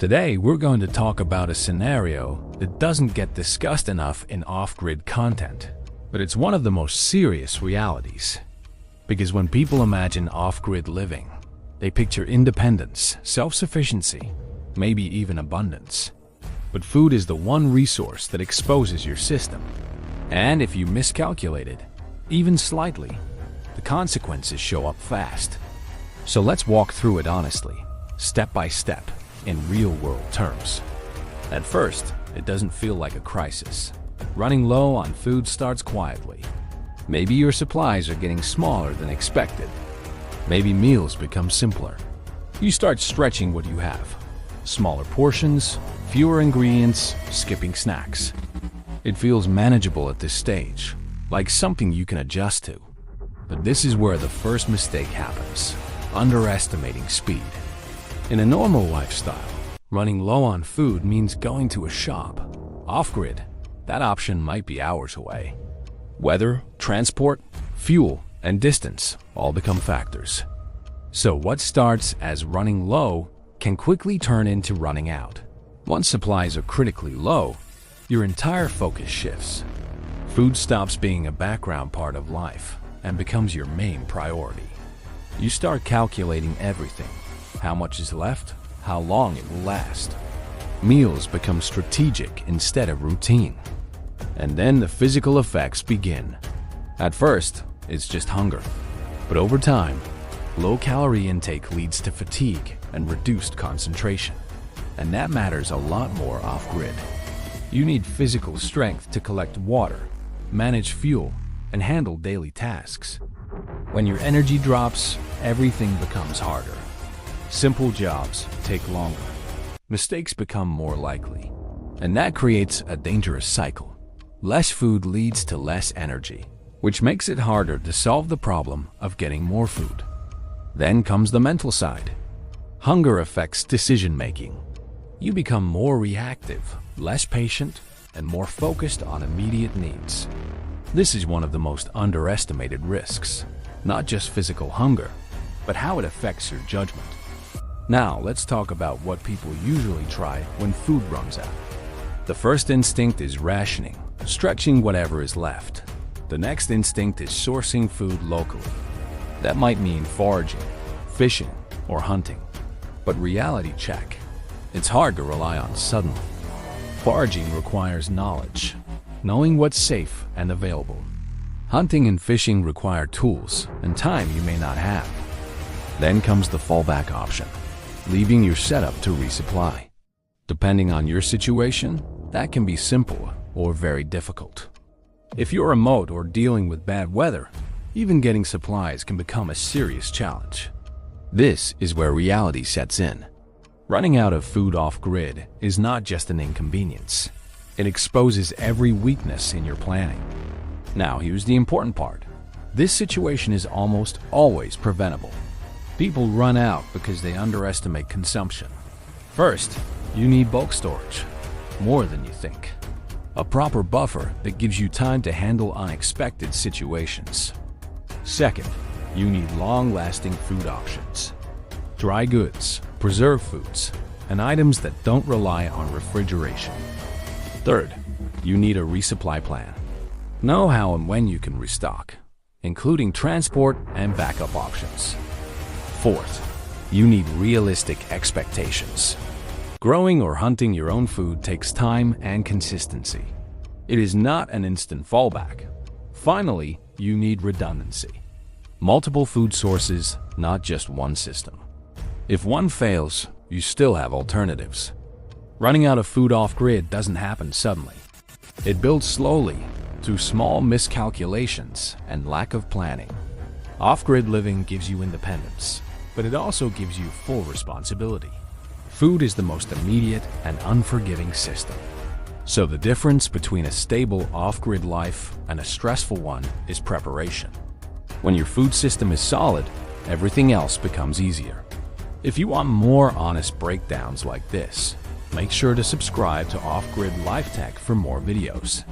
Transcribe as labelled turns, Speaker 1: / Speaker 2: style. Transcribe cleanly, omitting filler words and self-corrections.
Speaker 1: Today, we're going to talk about a scenario that doesn't get discussed enough in off-grid content, but it's one of the most serious realities. Because when people imagine off-grid living, they picture independence, self-sufficiency, maybe even abundance. But food is the one resource that exposes your system. And if you miscalculate it, even slightly, the consequences show up fast. So let's walk through it honestly, step by step, in real-world terms. At first, it doesn't feel like a crisis. Running low on food starts quietly. Maybe your supplies are getting smaller than expected. Maybe meals become simpler. You start stretching what you have. Smaller portions, fewer ingredients, skipping snacks. It feels manageable at this stage, like something you can adjust to. But this is where the first mistake happens, underestimating speed. In a normal lifestyle, running low on food means going to a shop. Off-grid, that option might be hours away. Weather, transport, fuel, and distance all become factors. So what starts as running low can quickly turn into running out. Once supplies are critically low, your entire focus shifts. Food stops being a background part of life and becomes your main priority. You start calculating everything. How much is left? How long it will last? Meals become strategic instead of routine. And then the physical effects begin. At first, it's just hunger. But over time, low-calorie intake leads to fatigue and reduced concentration. And that matters a lot more off-grid. You need physical strength to collect water, manage fuel, and handle daily tasks. When your energy drops, everything becomes harder. Simple jobs take longer. Mistakes become more likely. And that creates a dangerous cycle. Less food leads to less energy, which makes it harder to solve the problem of getting more food. Then comes the mental side. Hunger affects decision-making. You become more reactive, less patient, and more focused on immediate needs. This is one of the most underestimated risks. Not just physical hunger, but how it affects your judgment. Now, let's talk about what people usually try when food runs out. The first instinct is rationing, stretching whatever is left. The next instinct is sourcing food locally. That might mean foraging, fishing, or hunting. But reality check. It's hard to rely on suddenly. Foraging requires knowledge, knowing what's safe and available. Hunting and fishing require tools and time you may not have. Then comes the fallback option, leaving your setup to resupply. Depending on your situation, that can be simple or very difficult. If you're remote or dealing with bad weather, even getting supplies can become a serious challenge. This is where reality sets in. Running out of food off-grid is not just an inconvenience. It exposes every weakness in your planning. Now, here's the important part. This situation is almost always preventable. People run out because they underestimate consumption. First, you need bulk storage, more than you think. A proper buffer that gives you time to handle unexpected situations. Second, you need long-lasting food options. Dry goods, preserved foods, and items that don't rely on refrigeration. Third, you need a resupply plan. Know how and when you can restock, including transport and backup options. Fourth, you need realistic expectations. Growing or hunting your own food takes time and consistency. It is not an instant fallback. Finally, you need redundancy. Multiple food sources, not just one system. If one fails, you still have alternatives. Running out of food off-grid doesn't happen suddenly. It builds slowly through small miscalculations and lack of planning. Off-grid living gives you independence, but it also gives you full responsibility. Food is the most immediate and unforgiving system. So the difference between a stable off-grid life and a stressful one is preparation. When your food system is solid, everything else becomes easier. If you want more honest breakdowns like this, make sure to subscribe to Off-Grid Life Tech for more videos.